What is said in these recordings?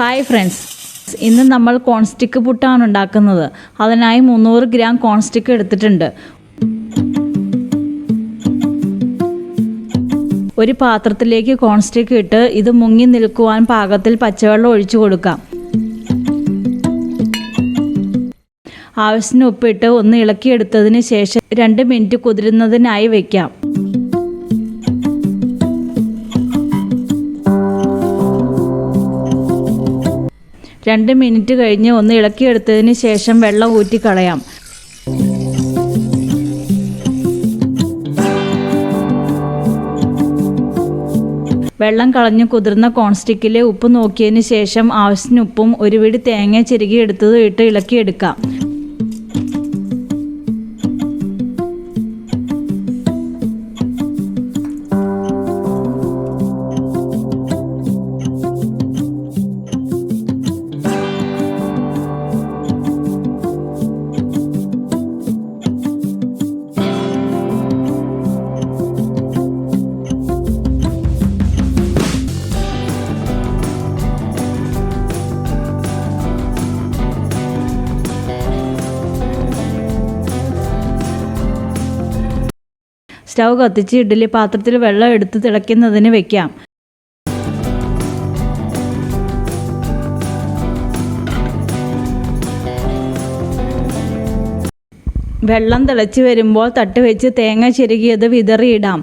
Hi friends, ഇന്ന് നമ്മൾ കോൺസ്റ്റിക്ക് പുട്ടാണ് ഉണ്ടാക്കുന്നത്. അതിനായി 300 ഗ്രാം കോൺസ്റ്റിക്ക് എടുത്തിട്ടുണ്ട്. ഒരു പാത്രത്തിലേക്ക് കോൺസ്റ്റിക്ക് ഇട്ട് ഇത് മുങ്ങി നിൽക്കുവാൻ പാകത്തിൽ പച്ചവെള്ളം ഒഴിച്ചു കൊടുക്കാം. ആവശ്യത്തിന് ഉപ്പിട്ട് ഒന്ന് ഇളക്കിയെടുത്തതിന് ശേഷം 2 മിനിറ്റ് കുതിരുന്നതിനായി വയ്ക്കാം. രണ്ട് മിനിറ്റ് കഴിഞ്ഞ് ഒന്ന് ഇളക്കിയെടുത്തതിന് ശേഷം വെള്ളം ഊറ്റിക്കളയാം. വെള്ളം കളഞ്ഞ് കുതിർന്ന കോൺസ്റ്റിക്കിലെ ഉപ്പ് നോക്കിയതിന് ശേഷം ആവശ്യത്തിന് ഉപ്പും ഒരു പിടി തേങ്ങ ചിരകിയെടുത്തത് ഇട്ട് ഇളക്കിയെടുക്കാം. സ്റ്റൗ കത്തിച്ച് ഇഡ്ഡലി പാത്രത്തിൽ വെള്ളം എടുത്ത് തിളയ്ക്കുന്നതിന് വെക്കാം. വെള്ളം തിളച്ച് വരുമ്പോൾ തട്ട് വെച്ച് തേങ്ങ ചിരകിയത് വിതറിയിടാം.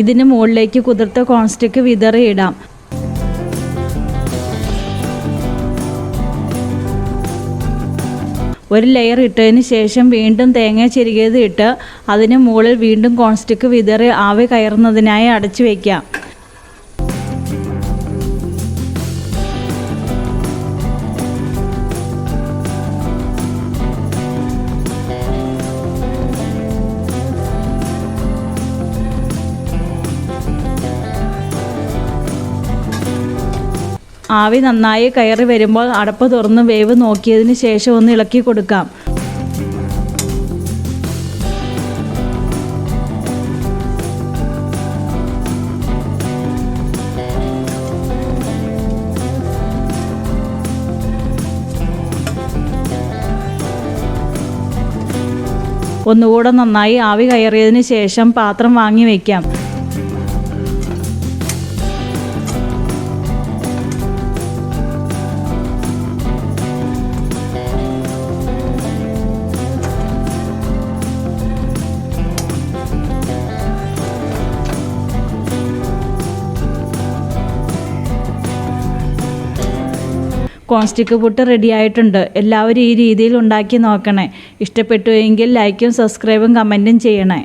ഇതിന് മുകളിലേക്ക് കുതിർത്ത കോൺസ്റ്റിക്ക് വിതറിയിടാം. ഒരു ലെയർ ഇട്ടതിന് ശേഷം വീണ്ടും തേങ്ങ ചിരകിയത് ഇട്ട് അതിന് മുകളിൽ വീണ്ടും കോൺസ്റ്റിക്ക് വിതറി ആവി കയറുന്നതിനായി അടച്ചു വയ്ക്കാം. ആവി നന്നായി കയറി വരുമ്പോൾ അടപ്പ് തുറന്ന് വേവ് നോക്കിയതിന് ശേഷം ഒന്ന് ഇളക്കി കൊടുക്കാം. ഒന്നുകൂടെ നന്നായി ആവി കയറിയതിന് ശേഷം പാത്രം വാങ്ങി വയ്ക്കാം. കോൺസ്റ്റിക്ക് പുട്ട് റെഡി ആയിട്ടുണ്ട്. എല്ലാവരും ഈ രീതിയിൽ ഉണ്ടാക്കി നോക്കണേ. ഇഷ്ടപ്പെട്ടുവെങ്കിൽ ലൈക്കും സബ്സ്ക്രൈബും കമൻറ്റും ചെയ്യണേ.